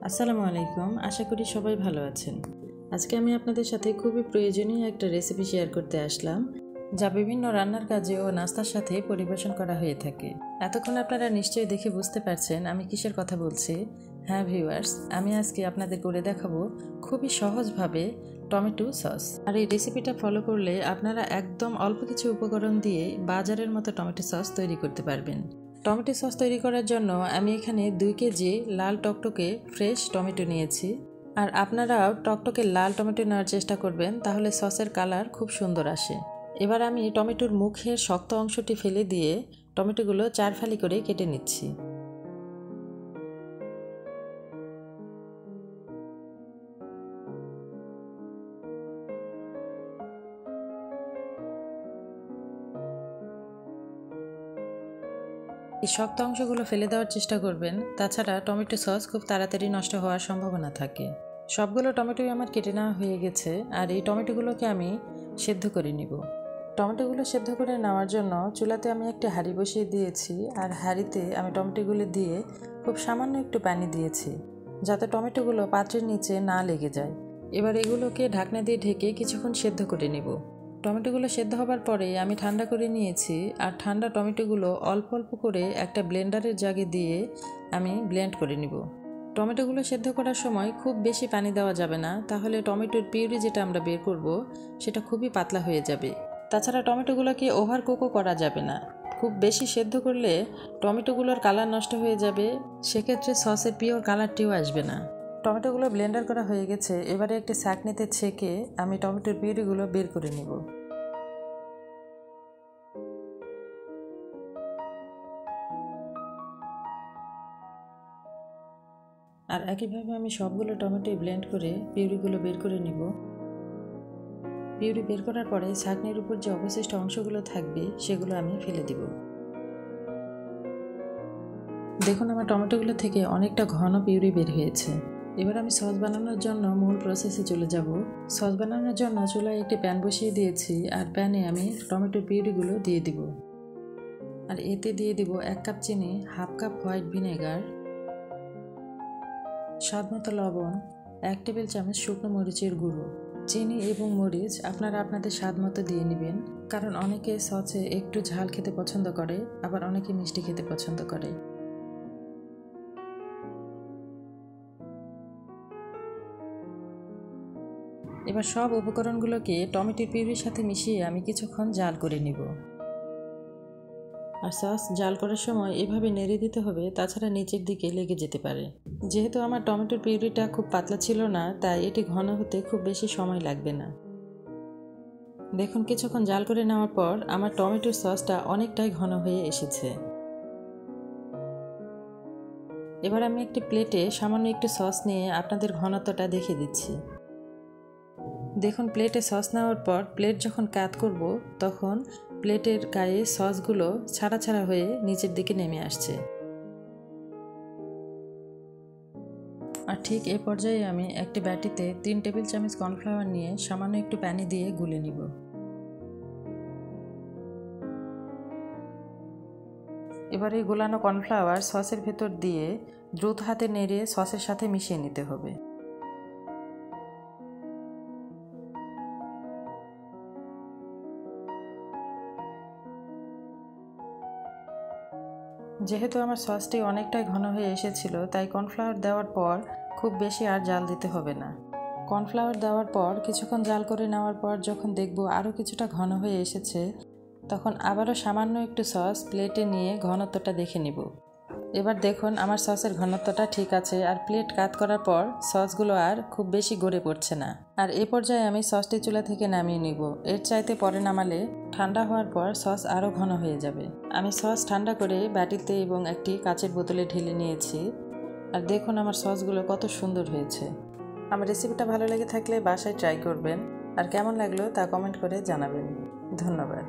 আসসালামু আলাইকুম। আশা করি সবাই ভালো আছেন। আজকে আমি আপনাদের সাথে খুবই প্রয়োজনীয় একটা রেসিপি শেয়ার করতে আসলাম, যা বিভিন্ন রান্নার কাজে ও নাস্তার সাথে পরিবেশন করা হয়ে থাকে। এতক্ষণ আপনারা নিশ্চয়ই দেখে বুঝতে পারছেন আমি কিসের কথা বলছি। হ্যাঁ ভিউয়ার্স, আমি আজকে আপনাদের করে দেখাবো খুবই সহজভাবে টমেটো সস। আর এই রেসিপিটা ফলো করলে আপনারা একদম অল্প কিছু উপকরণ দিয়ে বাজারের মতো টমেটো সস তৈরি করতে পারবেন। টমেটো সস তৈরি করার জন্য আমি এখানে 2 কেজি লাল টকটকে ফ্রেশ টমেটো নিয়েছি। আর আপনারাও টকটকে লাল টমেটো নেওয়ার চেষ্টা করবেন, তাহলে সসের কালার খুব সুন্দর আসে। এবার আমি টমেটোর মুখের শক্ত অংশটি ফেলে দিয়ে টমেটোগুলো 4 ফালি করে কেটে নিচ্ছি। এই শক্ত অংশগুলো ফেলে দেওয়ার চেষ্টা করবেন, তাছাড়া টমেটো সস খুব তাড়াতাড়ি নষ্ট হওয়ার সম্ভাবনা থাকে। সবগুলো টমেটোই আমার কেটে নেওয়া হয়ে গেছে, আর এই টমেটোগুলোকে আমি সেদ্ধ করে নিব। টমেটোগুলো সেদ্ধ করে নেওয়ার জন্য চুলাতে আমি একটি হাঁড়ি বসিয়ে দিয়েছি, আর হাঁড়িতে আমি টমেটোগুলো দিয়ে খুব সামান্য একটু পানি দিয়েছি, যাতে টমেটোগুলো পাত্রের নিচে না লেগে যায়। এবার এগুলোকে ঢাকনা দিয়ে ঢেকে কিছুক্ষণ সেদ্ধ করে নিব। টমেটোগুলো সেদ্ধ হবার পরে আমি ঠান্ডা করে নিয়েছি, আর ঠান্ডা টমেটোগুলো অল্প অল্প করে একটা ব্লেন্ডারের জাগে দিয়ে আমি ব্লেন্ড করে নিব। টমেটোগুলো সেদ্ধ করার সময় খুব বেশি পানি দেওয়া যাবে না, তাহলে টমেটোর পিউরি যেটা আমরা বের করব সেটা খুবই পাতলা হয়ে যাবে। তাছাড়া টমেটোগুলোকে ওভার কুকও করা যাবে না। খুব বেশি সেদ্ধ করলে টমেটোগুলোর কালার নষ্ট হয়ে যাবে, সেক্ষেত্রে সসের পিওর কালারটিও আসবে না। টমেটোগুলো ব্লেন্ডার করা হয়ে গেছে, এবারে একটি ছাঁকনিতে ছেঁকে আমি টমেটোর পিউরিগুলো বের করে নিব। আর একইভাবে আমি সবগুলো টমেটো ব্লেন্ড করে পিউরিগুলো বের করে নিব। পিউরি বের করার পরে ছাঁকনির উপর যে অবশিষ্ট অংশগুলো থাকবে সেগুলো আমি ফেলে দিব। দেখুন, আমার টমেটোগুলো থেকে অনেকটা ঘন পিউরি বের হয়েছে। এবার আমি সস বানানোর জন্য মূল প্রসেসে চলে যাব। সস বানানোর জন্য চুলায় একটি প্যান বসিয়ে দিয়েছি, আর প্যানে আমি টমেটোর পিউরিগুলো দিয়ে দিব। আর এতে দিয়ে দিব 1 কাপ চিনি, হাফ কাপ হোয়াইট ভিনেগার, স্বাদ মতো লবণ, 1 টেবিল চামচ শুকনো মরিচের গুঁড়ো। চিনি এবং মরিচ আপনারা আপনাদের স্বাদ মতো দিয়ে নেবেন, কারণ অনেকে সসে একটু ঝাল খেতে পছন্দ করে, আবার অনেকে মিষ্টি খেতে পছন্দ করে। এবার সব উপকরণগুলোকে টমেটোর পিউরির সাথে মিশিয়ে আমি কিছুক্ষণ জাল করে নিব। আর সস জাল করার সময় এভাবে নেড়ে দিতে হবে, তাছাড়া নিচের দিকে লেগে যেতে পারে। যেহেতু আমার টমেটোর পিউরিটা খুব পাতলা ছিল না, তাই এটি ঘন হতে খুব বেশি সময় লাগবে না। দেখুন, কিছুক্ষণ জাল করে নেওয়ার পর আমার টমেটোর সসটা অনেকটাই ঘন হয়ে এসেছে। এবার আমি একটি প্লেটে সামান্য একটু সস নিয়ে আপনাদের ঘনত্বটা দেখিয়ে দিচ্ছি। দেখুন, প্লেটে সস নেওয়ার পর প্লেট যখন কাত করব, তখন প্লেটের গায়ে সসগুলো ছাড়া ছাড়া হয়ে নিচের দিকে নেমে আসছে। আর ঠিক এই পর্যায়ে আমি একটি বাটিতে 3 টেবিল চামচ কর্নফ্লাওয়ার নিয়ে সামান্য একটু পানি দিয়ে গুলে নিব। এবার এই গোলানো কর্নফ্লাওয়ার সসের ভেতর দিয়ে দ্রুত হাতে নেড়ে সসের সাথে মিশিয়ে নিতে হবে। যেহেতু আমার সসটি অনেকটাই ঘন হয়ে এসেছিল, তাই কর্নফ্লাওয়ার দেওয়ার পর খুব বেশি আর জাল দিতে হবে না। কর্নফ্লাওয়ার দেওয়ার পর কিছুক্ষণ জাল করে নেওয়ার পর যখন দেখব আরও কিছুটা ঘন হয়ে এসেছে, তখন আবারও সামান্য একটু সস প্লেটে নিয়ে ঘনত্বটা দেখে নিব। এবার দেখুন, আমার সসের ঘনত্বটা ঠিক আছে, আর প্লেট কাত করার পর সসগুলো আর খুব বেশি গড়ে পড়ছে না। আর এই পর্যায়ে আমি সসটি চুলা থেকে নামিয়ে নিব। এর চাইতে পরে নামালে ঠান্ডা হওয়ার পর সস আরও ঘন হয়ে যাবে। আমি সস ঠান্ডা করে বাটিতে এবং একটি কাচের বোতলে ঢেলে নিয়েছি। আর দেখুন আমার সসগুলো কত সুন্দর হয়েছে। আমার রেসিপিটা ভালো লেগে থাকলে বাসায় ট্রাই করবেন, আর কেমন লাগলো তা কমেন্ট করে জানাবেন। ধন্যবাদ।